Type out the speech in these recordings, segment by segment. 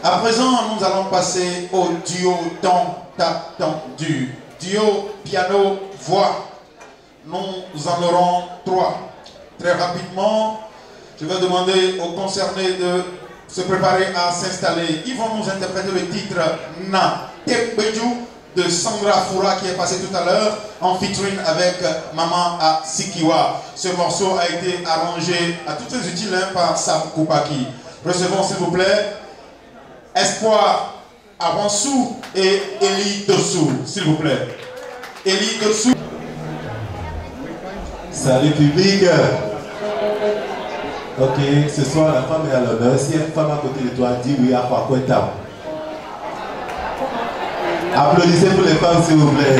À présent, nous allons passer au duo tant attendu. Duo, piano, voix. Nous en aurons 3. Très rapidement, je vais demander aux concernés de se préparer à s'installer. Ils vont nous interpréter le titre Na Tebeju de Sandra Foura qui est passé tout à l'heure en featuring avec Maman à Sikiwa. Ce morceau a été arrangé à toutes les utiles par Sam Koupaki. Recevons s'il vous plaît Espoir Avansou et Elie Dossou, s'il vous plaît. Elie Dossou. Salut public. Ok, ce soir la femme est à l'honneur. Si une femme à côté de toi dit oui à Kwakweta. Applaudissez pour les femmes s'il vous plaît.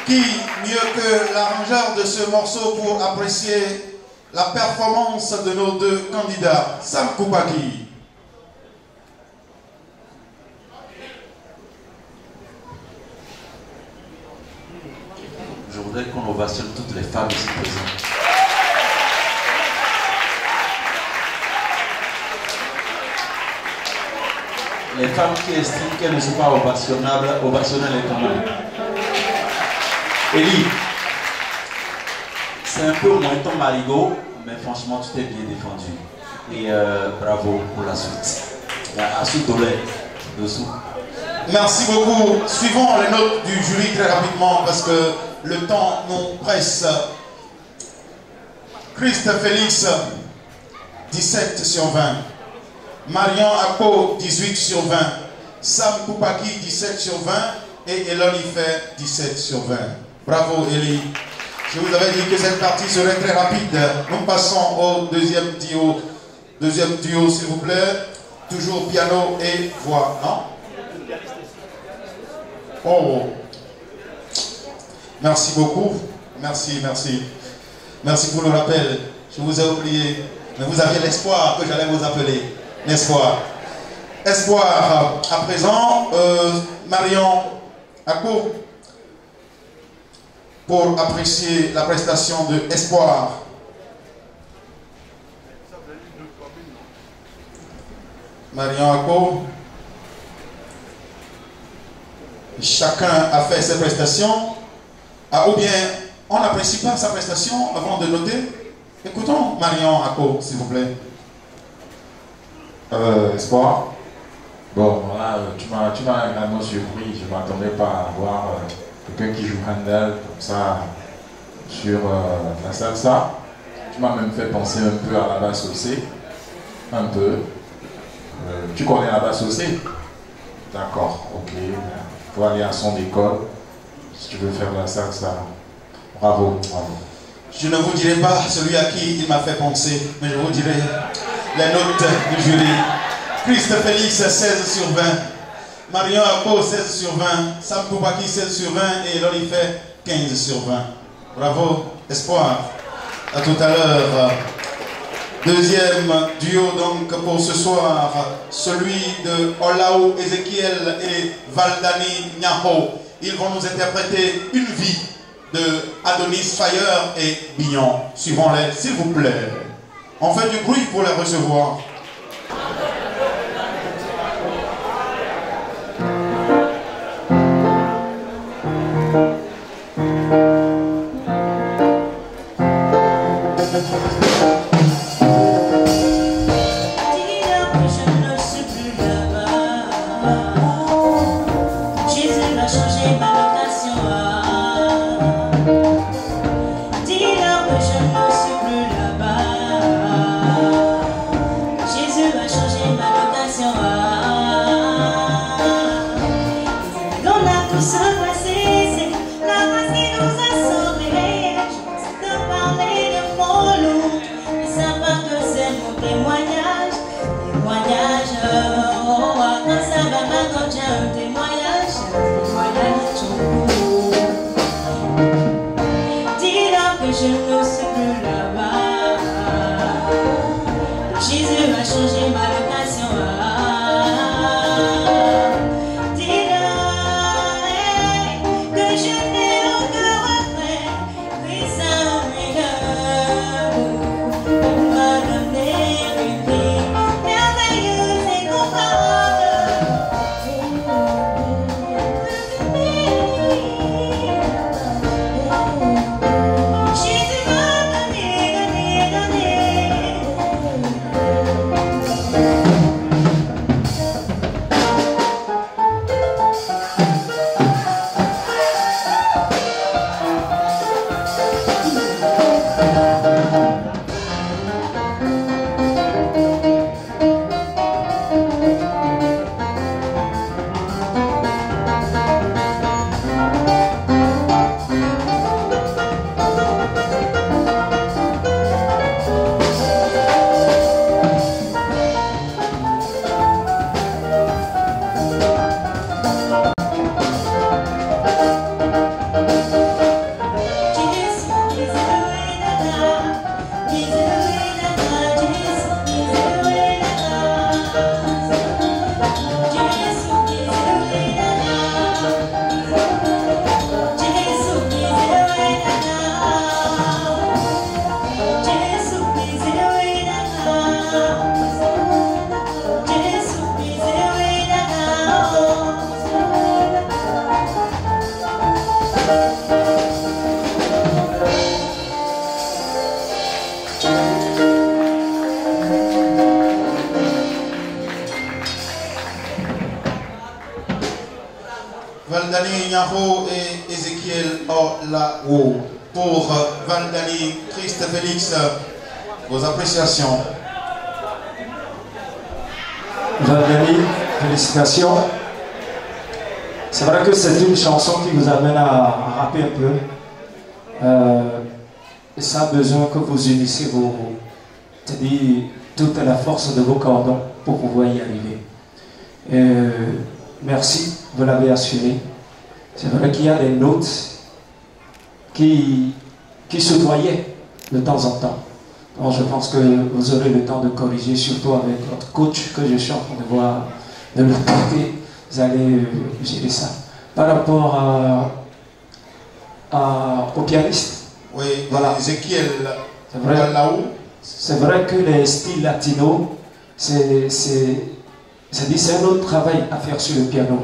Qui mieux que l'arrangeur de ce morceau pour apprécier la performance de nos deux candidats, Sam Koupaki. voudrais qu'on ovationne toutes les femmes ici présentes. Les femmes qui estiment qu'elles ne sont pas ovationnables, ovationnez-les quand même. Élie, c'est un peu moins ton marigot, mais franchement, tu t'es bien défendu. Et bravo pour la suite. À Soudolé, dessous. Merci beaucoup. Suivons les notes du jury très rapidement parce que le temps nous presse. Christ Félix, 17 sur 20. Marian Akpo, 18 sur 20. Sam Poupaki, 17 sur 20. Et Eloni fait 17 sur 20. Bravo, Elie. Je vous avais dit que cette partie serait très rapide. Nous passons au deuxième duo. Deuxième duo, s'il vous plaît. Toujours piano et voix, non? Oh. Merci beaucoup. Merci, merci. Merci pour le rappel. Je vous ai oublié. Mais vous aviez l'espoir que j'allais vous appeler. L'espoir. Espoir. À présent, Marion Akpo, pour apprécier la prestation de Espoir. Marion Akpo. Chacun a fait ses prestations. Ah, ou bien, on n'apprécie pas sa prestation avant de noter. Écoutons Marion Akpo, s'il vous plaît. Espoir. Bon, voilà, tu m'as également surpris. Je ne m'attendais pas à voir quelqu'un qui joue Handel comme ça sur la salsa. Tu m'as même fait penser un peu à la basse aussi. Un peu. Tu connais la basse aussi? D'accord, ok. Il faut aller à son école si tu veux faire la salsa. Bravo, bravo. Je ne vous dirai pas celui à qui il m'a fait penser, mais je vous dirai les notes du jury. Christ Félix, 16 sur 20. Marion Akpo, 16 sur 20. Sam Poupaki, 16 sur 20. Et Eloni fait 15 sur 20. Bravo, Espoir. À tout à l'heure. Deuxième duo donc pour ce soir, celui de Olao Ezekiel et Valdani Nyaho. Ils vont nous interpréter Une vie de Adonis Fire et Bignon. Suivons-les, s'il vous plaît. On fait du bruit pour les recevoir. Jésus va changer Valdani Nyaro et Ezekiel Olawo. Pour Valdani, Christ Félix, vos appréciations. Valdani, félicitations. C'est vrai que c'est une chanson qui vous amène à rapper un peu. Et ça a besoin que vous unissez c'est-à-dire toute la force de vos cordons pour pouvoir y arriver. Merci, vous l'avez assuré. C'est vrai qu'il y a des notes qui se voyaient de temps en temps. Donc je pense que vous aurez le temps de corriger, surtout avec votre coach que je suis en train de voir de l'autre côté. Vous allez gérer ça. Par rapport au pianiste. Oui, voilà. Ezekiel Olawo. C'est vrai que les styles latinos, c'est un autre travail à faire sur le piano.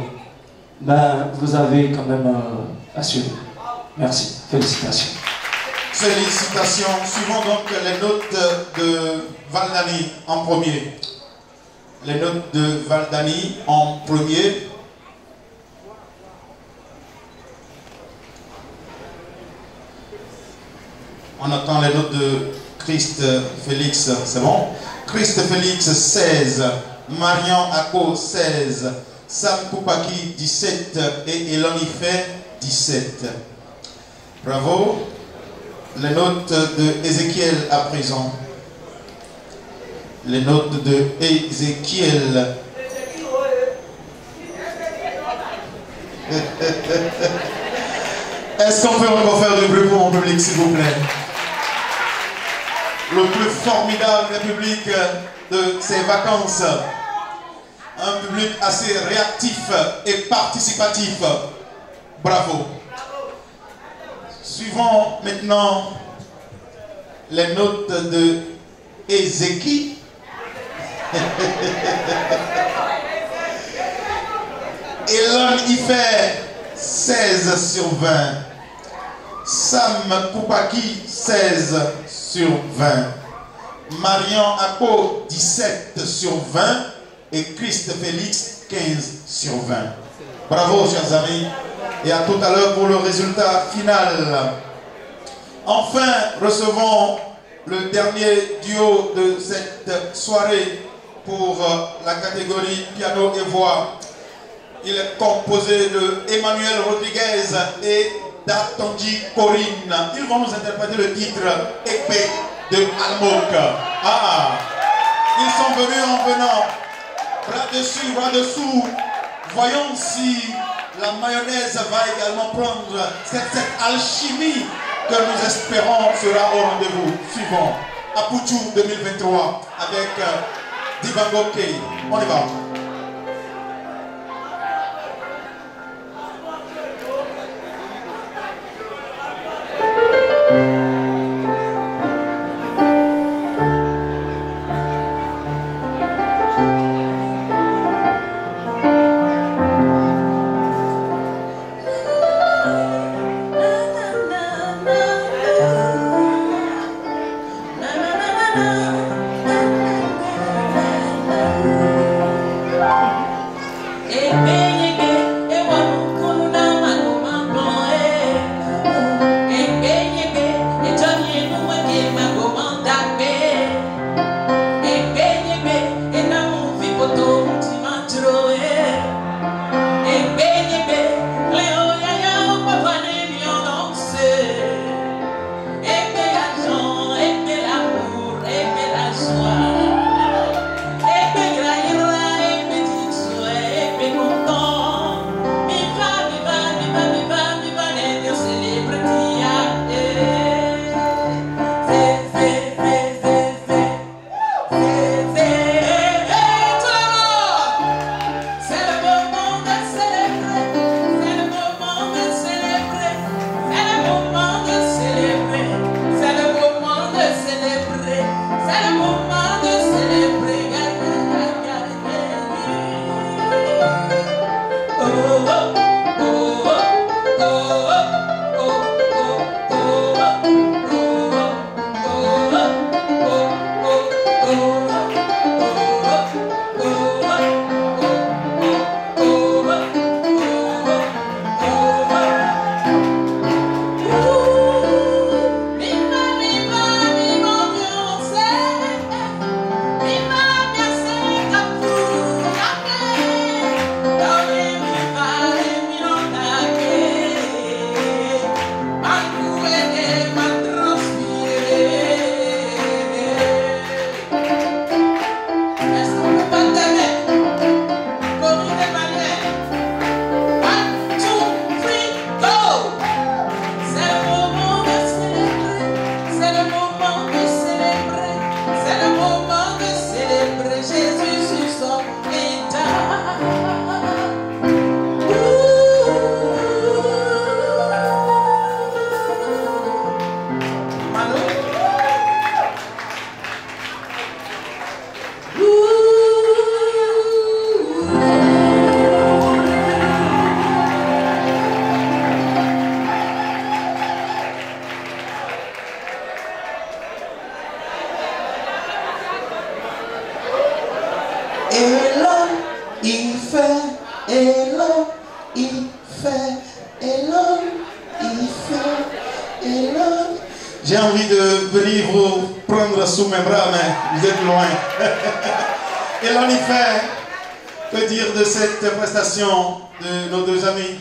Ben, vous avez quand même assuré. Merci. Félicitations. Félicitations. Suivons donc les notes de Valdani en premier. Les notes de Valdani en premier. On attend les notes de Christ Félix, c'est bon? Christ Félix 16, Marian Ako 16, Sam Poupaki 17 et Elonife 17. Bravo. Les notes de Ézéchiel à présent. Les notes de Ézéchiel. Est-ce qu'on peut encore faire du bruit pour mon public, s'il vous plaît? Le plus formidable public de ces vacances. Un public assez réactif et participatif. Bravo. Suivons maintenant les notes de Ézéchiel. Elon y fait 16 sur 20. Sam Poupaki 16 sur 20. Marian Ako 17 sur 20. Et Christ Félix 15 sur 20. Bravo chers amis. Et à tout à l'heure pour le résultat final. Enfin, recevons le dernier duo de cette soirée pour la catégorie piano et voix. Il est composé de Emmanuel Rodriguez et d'Atonji Corinne. Ils vont nous interpréter le titre Épée de Almok. Ah, ils sont venus en venant. Bras dessus, bras dessous. Voyons si la mayonnaise va également prendre cette alchimie que nous espérons sera au rendez-vous. Suivant Apuchu 2023 avec Dibango Kei. On y va. Et l'homme, il fait, et l'homme, il fait, et l'homme, il fait, et l'homme. J'ai envie de venir vous prendre sous mes bras, mais vous êtes loin. Et l'on y fait. Que dire de cette prestation de nos deux amis?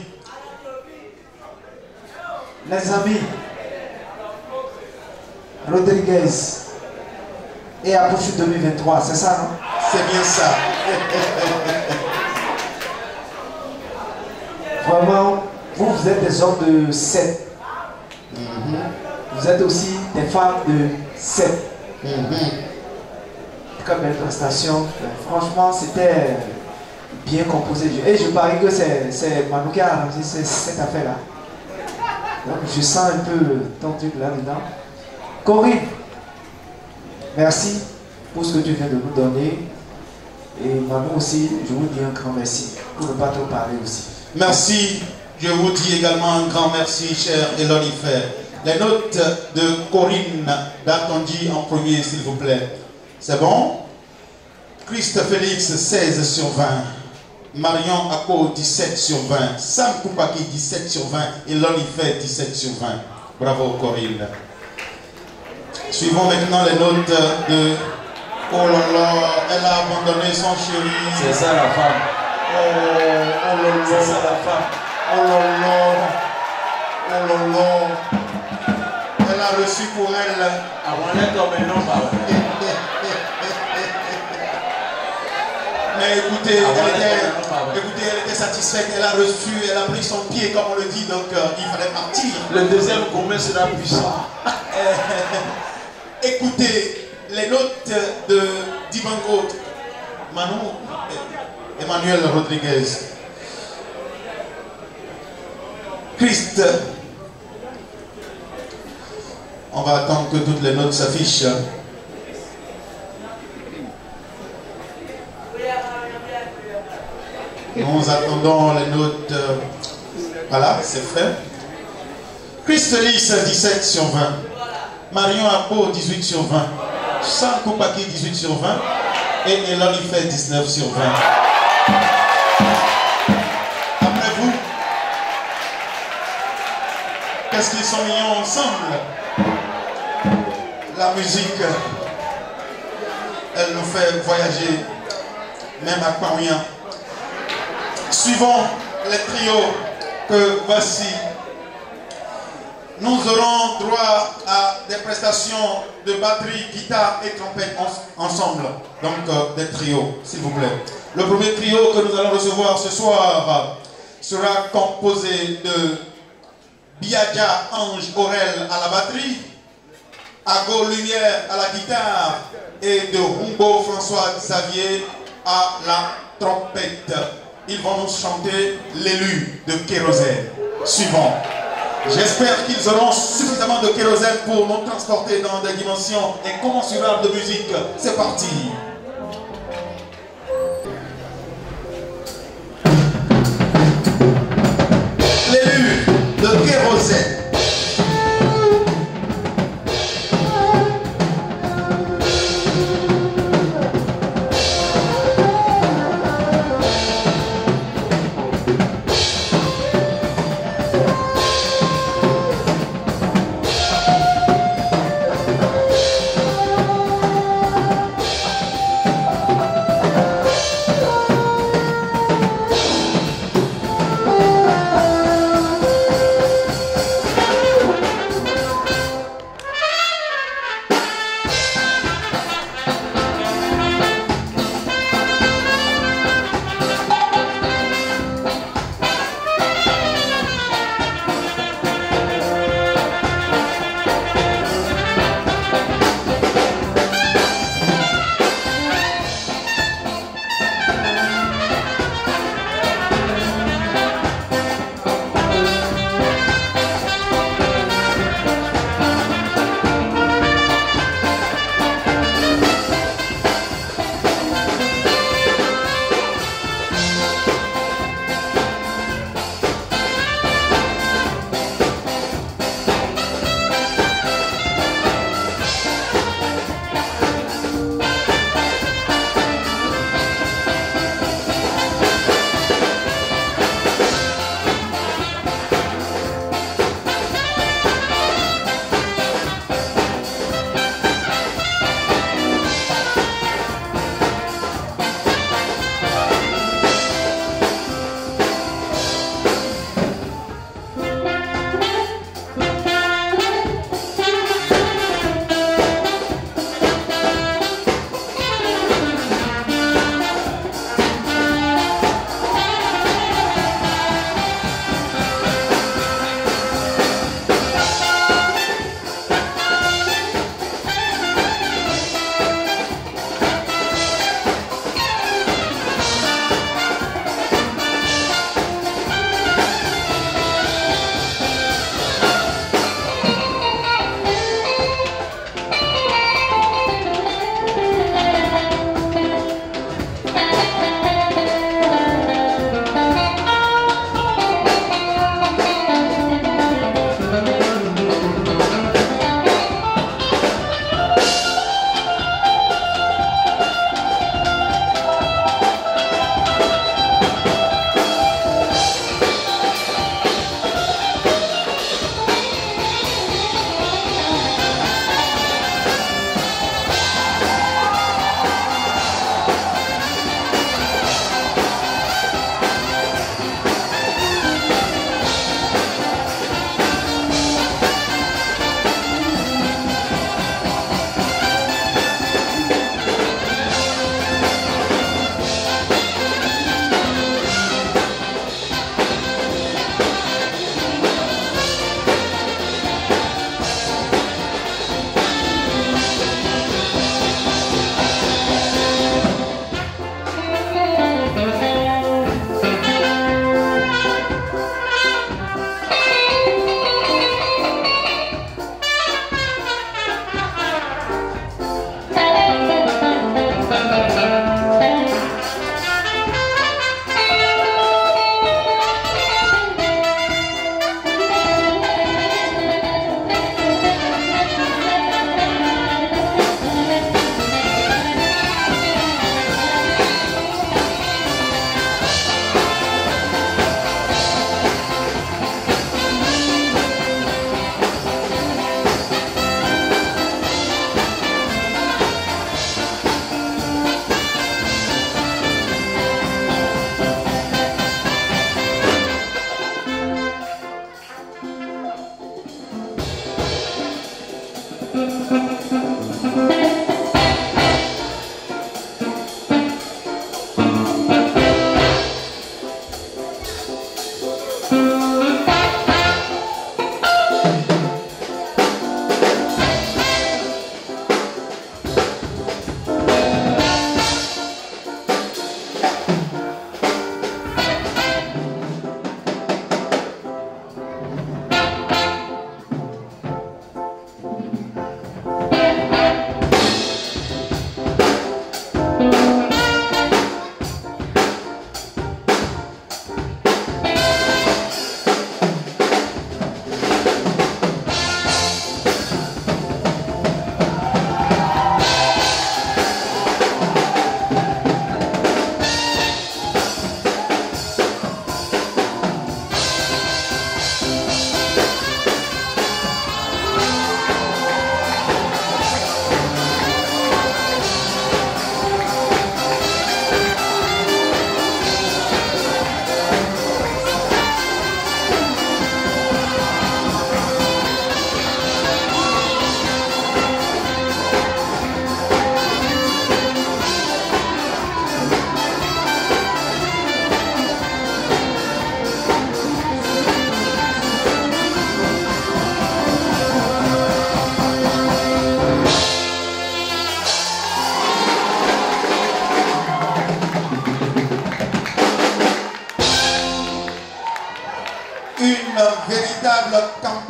Les amis, Rodriguez et Approche 2023, c'est ça, non? C'est bien ça. Vraiment, vous êtes des hommes de 7. Vous êtes aussi des femmes de 7. Très belle prestation. Franchement, c'était bien composé. Et je parie que c'est Manu qui a arrangé cette affaire-là. Donc je sens un peu ton truc là-dedans. Corinne, merci pour ce que tu viens de nous donner. Et Manu aussi, je vous dis un grand merci pour ne pas trop parler aussi. Merci. Je vous dis également un grand merci, cher Elonifer. Les notes de Corinne d'Atondi en premier, s'il vous plaît. C'est bon? Christ Félix, 16 sur 20. Marion Ako, 17 sur 20. Sam Koupaki, 17 sur 20. Et Elonifer, 17 sur 20. Bravo, Corinne. Suivons maintenant les notes de... Oh là là, elle a abandonné son chéri. C'est ça la femme. Oh là là. C'est ça la femme. Oh là là. Oh là là. Elle a reçu pour elle. Avant comme un homme. Mais écoutez, elle était satisfaite, elle a reçu, elle a pris son pied comme on le dit, donc il fallait partir. Le deuxième commun sera puissant. Écoutez, les notes de Dibango, Emmanuel Rodriguez. Christ. On va attendre que toutes les notes s'affichent. Nous attendons les notes. Voilà, c'est fait. Christelis, 17 sur 20. Marion Apo, 18 sur 20. Sam Koupaki, 18 sur 20. Et Elonifer, 19 sur 20. Après vous, qu'est-ce qu'ils sont mignons ensemble. La musique, elle nous fait voyager, même à Paris. Suivons les trios que voici. Nous aurons droit à des prestations de batterie, guitare et trompette ensemble. Donc des trios, s'il vous plaît. Le premier trio que nous allons recevoir ce soir sera composé de Biadja Ange Aurel à la batterie, Ago Lumière à la guitare et de Humbo François Xavier à la trompette. Ils vont nous chanter l'élu de kérosène. Suivant. J'espère qu'ils auront suffisamment de kérosène pour nous transporter dans des dimensions incommensurables de musique. C'est parti. L'élu de kérosène.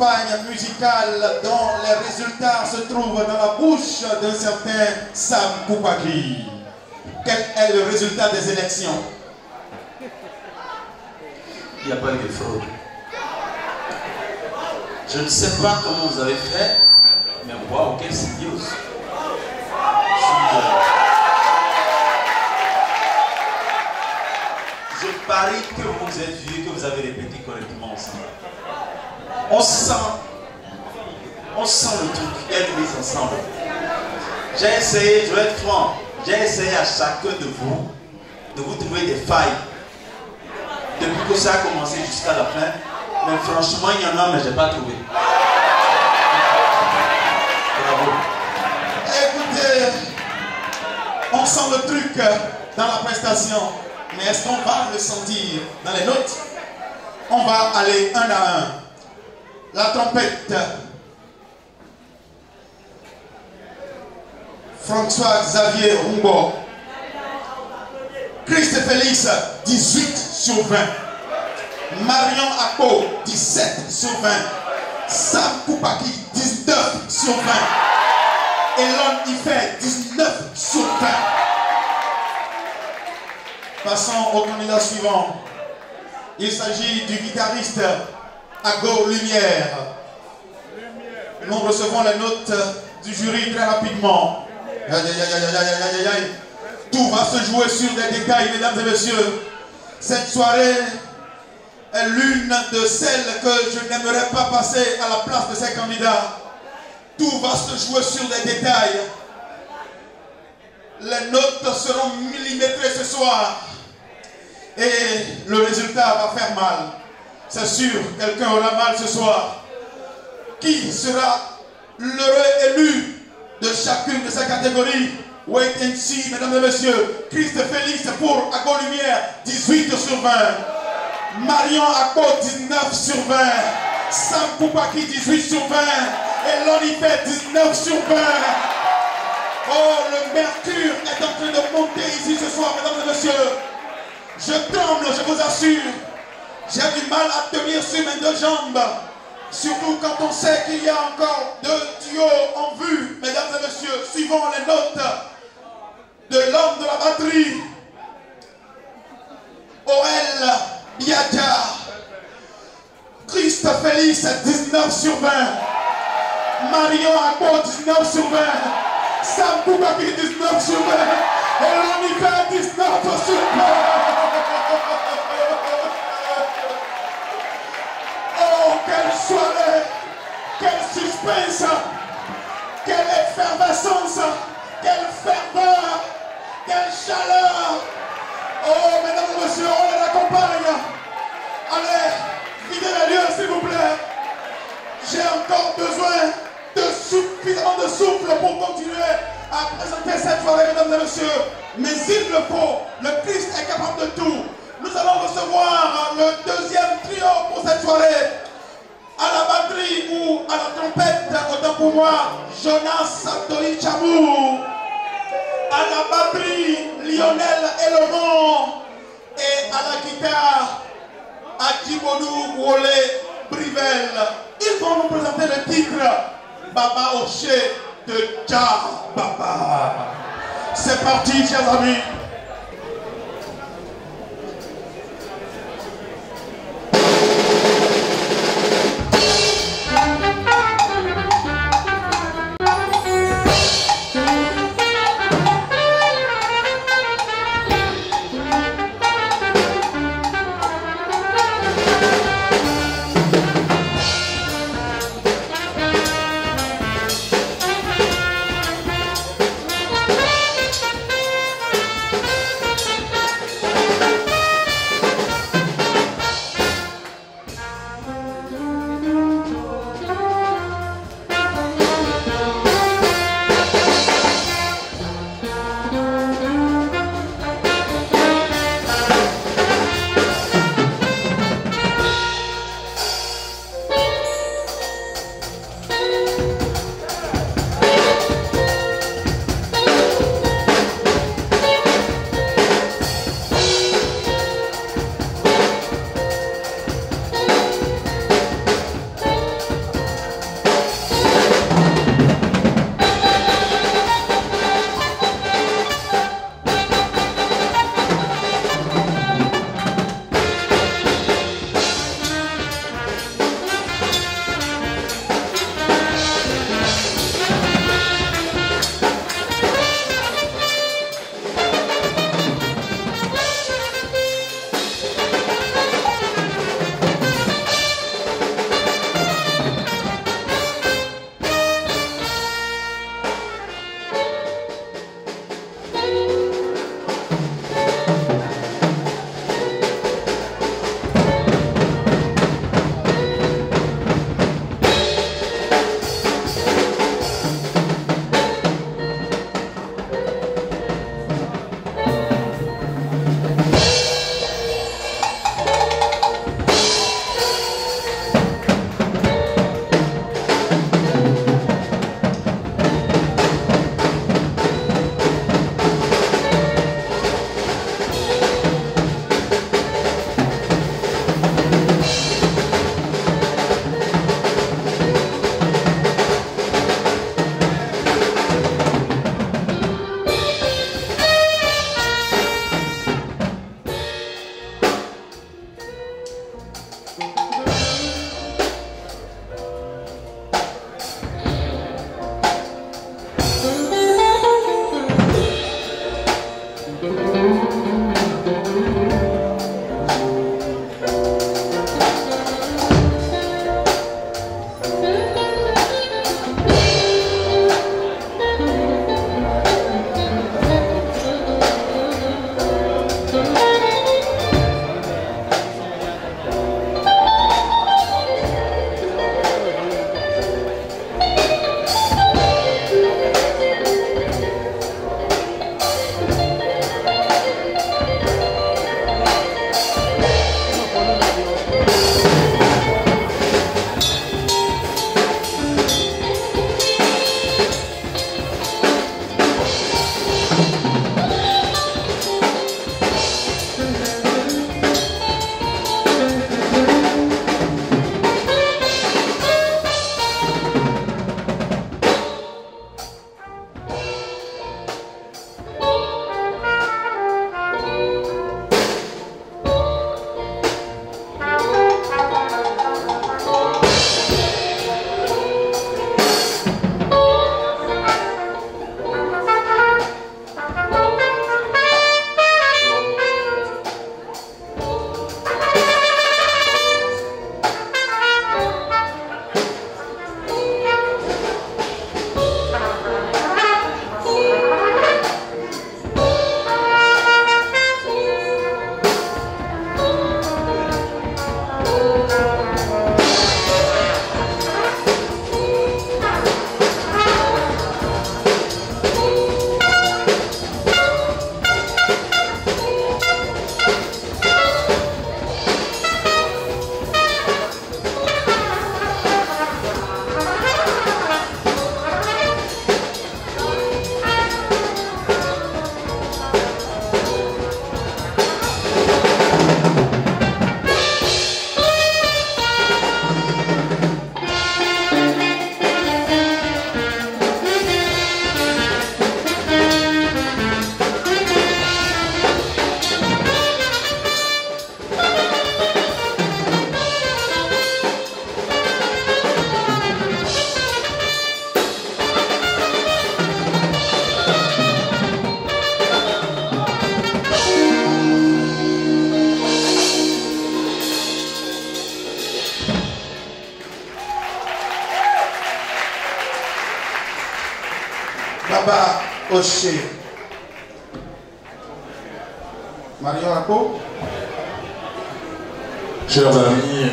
campagne musicale dont les résultats se trouvent dans la bouche d'un certain Sam Koupaki. Quel est le résultat des élections? Il n'y a pas eu de fraude. Je ne sais pas comment vous avez fait, mais waouh, quelle symbiose. Je parie que vous êtes vu, que vous avez répété correctement ensemble. On sent le truc, il y a une mise ensemble. J'ai essayé, je vais être franc, j'ai essayé à chacun de vous trouver des failles. Depuis que ça a commencé jusqu'à la fin, mais franchement, il y en a, mais je n'ai pas trouvé. Bravo. Écoutez, on sent le truc dans la prestation, mais est-ce qu'on va le sentir dans les notes? On va aller un à un. La trompette. François Xavier Rumbo. Christ Félix, 18 sur 20. Marion Akpo, 17 sur 20. Sam Koupaki, 19 sur 20. Elon Ife, 19 sur 20. Passons au candidat suivant. Il s'agit du guitariste Ago Lumière. Nous recevons les notes du jury très rapidement. Tout va se jouer sur des détails, mesdames et messieurs. Cette soirée est l'une de celles que je n'aimerais pas passer à la place de ces candidats. Tout va se jouer sur des détails. Les notes seront millimétrées ce soir. Et le résultat va faire mal. C'est sûr, quelqu'un aura mal ce soir. Qui sera l'heureux élu de chacune de ces catégories? Wait and see, mesdames et messieurs. Christ Félix pour Ago Lumière, 18 sur 20. Marion Akpo, 19 sur 20. Sam Koupaki, 18 sur 20. Et Lonifet, 19 sur 20. Oh, le mercure est en train de monter ici ce soir, mesdames et messieurs. Je tremble, je vous assure. J'ai du mal à tenir sur mes deux jambes. Surtout quand on sait qu'il y a encore 2 duos en vue, mesdames et messieurs. Suivons les notes de l'homme de la batterie. Orel Biadia. Christ Félix, 19 sur 20. Marion Akpo, 19 sur 20. Sam Koupaki, 19 sur 20. Et Lonika, 19 sur 20. Oh, quelle soirée! Quel suspense! Quelle effervescence! Quelle ferveur! Quelle chaleur! Oh, mesdames et messieurs, on les accompagne! Allez, videz les lieux, s'il vous plaît! J'ai encore besoin de suffisamment de souffle pour continuer à présenter cette soirée, mesdames et messieurs. Mais il le faut, le Christ est capable de tout. Nous allons recevoir le deuxième trio pour cette soirée. À la batterie ou à la trompette, autant pour moi, Jonas Santori Chamou. À la batterie, Lionel Elonon. Et à la guitare, Adjibodou Wole Brivel. Ils vont nous présenter le titre Baba Oché de Dja Baba. C'est parti, chers amis. Baba Oshé. Marion Apo. Chers amis,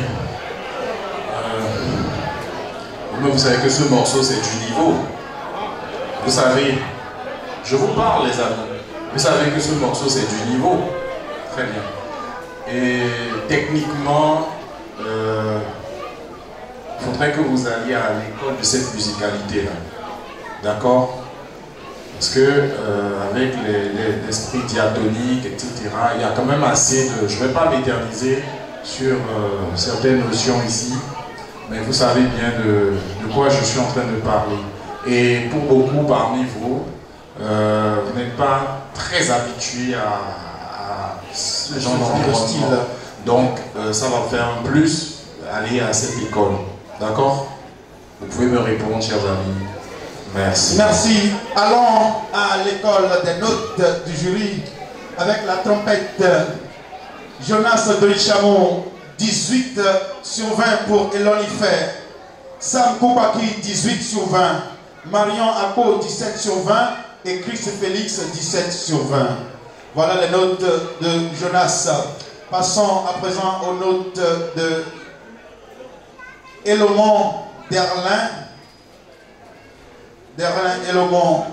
vous savez que ce morceau c'est du niveau. Vous savez, je vous parle les amis, vous savez que ce morceau c'est du niveau. Très bien. Et techniquement, il faudrait que vous alliez à l'école de cette musicalité-là. D'accord? Parce que avec l'esprit diatonique, etc., il y a quand même assez de... Je ne vais pas m'éterniser sur certaines notions ici, mais vous savez bien de quoi je suis en train de parler. Et pour beaucoup parmi vous, vous n'êtes pas très habitués à ce genre de style. Donc ça va faire un plus aller à cette école. D'accord? Vous pouvez me répondre, chers amis. Merci. Merci. Allons à l'école des notes du jury avec la trompette. Jonas Dorichamon, 18 sur 20 pour Elonifer. Sam Koupaki, 18 sur 20. Marion Apo, 17 sur 20. Et Chris Félix, 17 sur 20. Voilà les notes de Jonas. Passons à présent aux notes de Elomon Derlin. Derlin Elomon.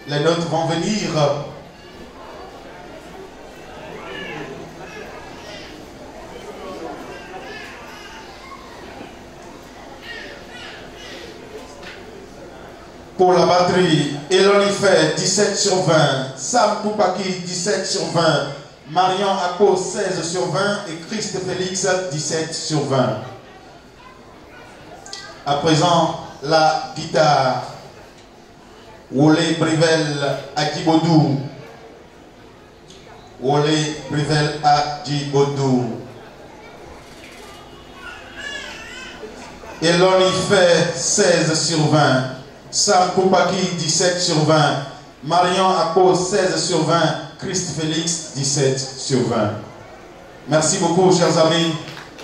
Les notes vont venir. Pour la batterie, Elonifer 17 sur 20, Sam Koupaki 17 sur 20, Marion Apo 16 sur 20 et Christ Félix 17 sur 20. À présent, la guitare, Wole Brivel Adjibodou. Wole Brivel Adjibodou. Elonifer 16 sur 20. Sam Koupaki 17 sur 20, Marion Apo 16 sur 20, Christ Félix, 17/20. Merci beaucoup, chers amis,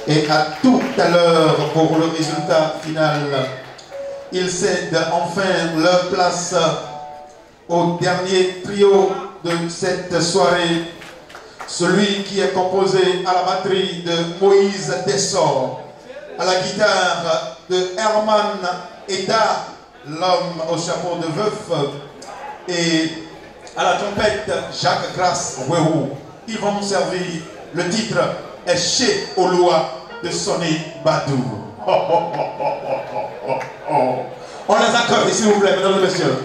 et à tout à l'heure pour le résultat final. Ils cèdent enfin leur place au dernier trio de cette soirée, celui qui est composé à la batterie de Moïse Dessor, à la guitare de Herman Eda, l'homme au chapeau de veuf, et à la trompette Jacques Grasse Wehou. Ils vont nous servir. Le titre est Chez Oloa de Sonny Badou. On les accorde, s'il vous plaît, mesdames et messieurs.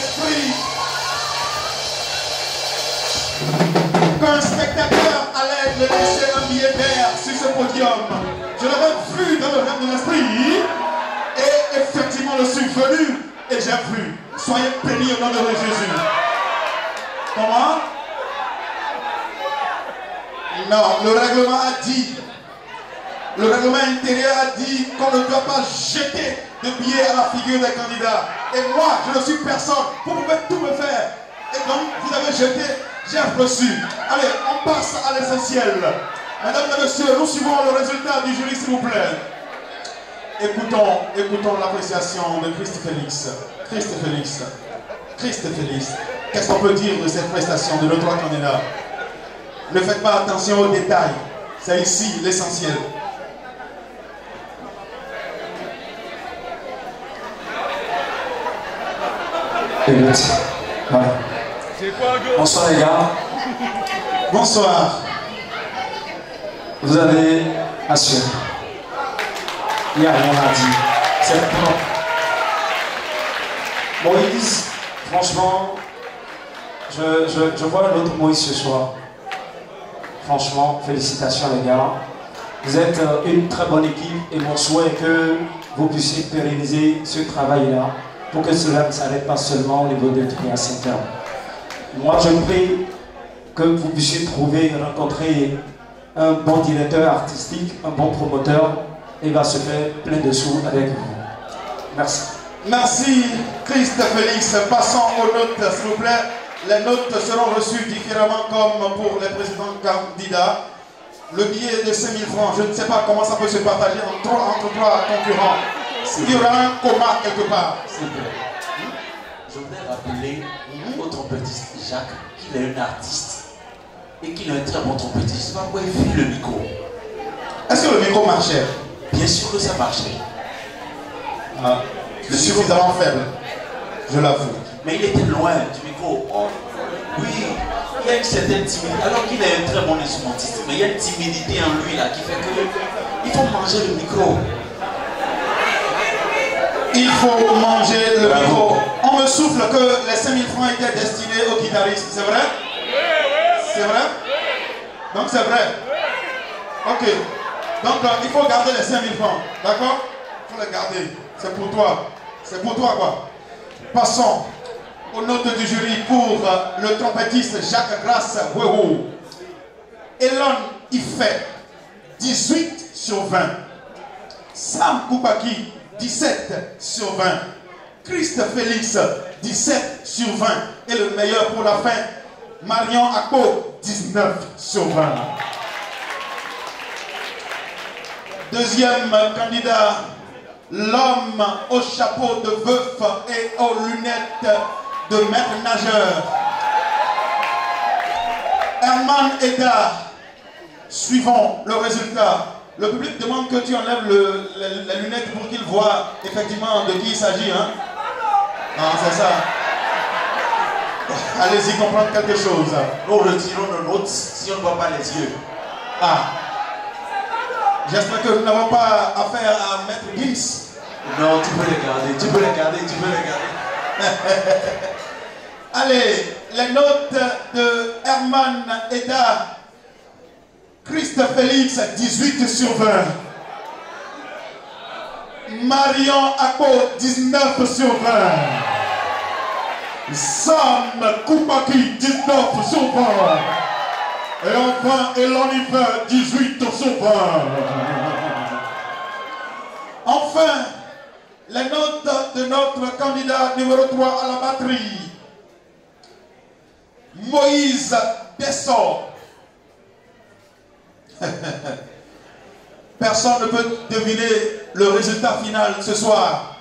l'esprit. Qu'un spectateur allait le laisser un billet vert sur ce podium. Je l'avais vu dans le rêve de l'esprit. Et effectivement, je suis venu et j'ai vu. Soyez bénis au nom de Jésus. Comment? Non, le règlement a dit, le règlement intérieur a dit qu'on ne doit pas jeter de billets à la figure des candidats. Et moi, je ne suis personne. Vous pouvez tout me faire. Et donc, vous avez jeté, j'ai reçu. Allez, on passe à l'essentiel. Mesdames et messieurs, nous suivons le résultat du jury, s'il vous plaît. Écoutons l'appréciation de Christ Félix. Christ Félix. Christ Félix. Qu'est-ce qu'on peut dire de cette prestation de nos trois candidats? Ne faites pas attention aux détails. C'est ici l'essentiel. Voilà. Bonsoir les gars. Bonsoir. Vous avez assuré. Il n'y a rien à dire. C'est propre. Moïse, franchement, je vois un autre Moïse ce soir. Franchement, félicitations les gars. Vous êtes une très bonne équipe et mon souhait est que vous puissiez pérenniser ce travail-là pour que cela ne s'arrête pas seulement au niveau de Tria Center. Moi, je prie que vous puissiez trouver, rencontrer un bon directeur artistique, un bon promoteur et va se faire plein de sous avec vous. Merci. Merci Christ Félix. Passons aux notes, s'il vous plaît. Les notes seront reçues différemment comme pour les présidents candidats. Le billet de 5 000 francs, je ne sais pas comment ça peut se partager entre trois concurrents. Il y aura un coma quelque part. S'il vous plaît. Je voudrais rappeler au trompettiste Jacques qu'il est un artiste et qu'il est un très bon trompettiste. Je ne sais pas pourquoi il file le micro. Est-ce que le micro marchait? Bien sûr que ça marchait. Ah, je suis suffisamment faible, je l'avoue. Mais il était loin du micro. Oh, oui, il y a une certaine timidité. Alors qu'il est un très bon instrumentiste, mais il y a une timidité en lui là qui fait que il faut manger le micro. Il faut manger le micro. On me souffle que les 5 000 francs étaient destinés aux guitaristes. C'est vrai? C'est vrai? Donc c'est vrai. Ok. Donc il faut garder les 5 000 francs. D'accord? Il faut les garder. C'est pour toi. C'est pour toi quoi. Passons aux notes du jury pour le trompettiste Jacques Grasse Wéhou. Elon Ife, 18 sur 20. Sam Koupaki, 17 sur 20. Christ Félix, 17 sur 20. Et le meilleur pour la fin, Marion Akpo, 19 sur 20. Deuxième candidat, l'homme au chapeau de veuf et aux lunettes de maître nageur. Herman Eda, suivons le résultat. Le public demande que tu enlèves les lunettes pour qu'il voit effectivement de qui il s'agit. Hein? Non, c'est ça. Allez-y comprendre quelque chose. Nous retirons nos notes si on ne voit pas les yeux. Ah. J'espère que nous n'avons pas affaire à Maître Gims. Non, tu peux les garder, tu peux les garder, tu peux les garder. Allez, les notes de Herman Eda. Christ Félix, 18 sur 20. Marion Akpo, 19 sur 20. Sam Koupaki, 19 sur 20. Et enfin, Elon Ife, 18 sur 20. Enfin, les notes de notre candidat numéro 3 à la batterie. Moïse Dessort. Personne ne peut deviner le résultat final ce soir.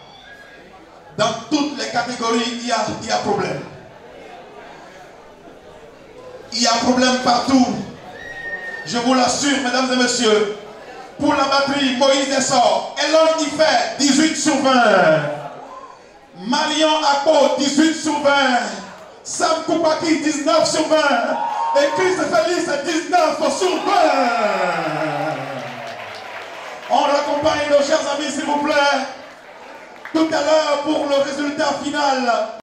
Dans toutes les catégories, il y a problème. Il y a problème partout. Je vous l'assure, mesdames et messieurs. Pour la batterie, Moïse Dessort. Elon Ife, 18 sur 20. Marion Akpo, 18 sur 20. Sam Koupaki, 19 sur 20. Et Christ Félix, 19 sur 20. On raccompagne nos chers amis, s'il vous plaît. Tout à l'heure, pour le résultat final,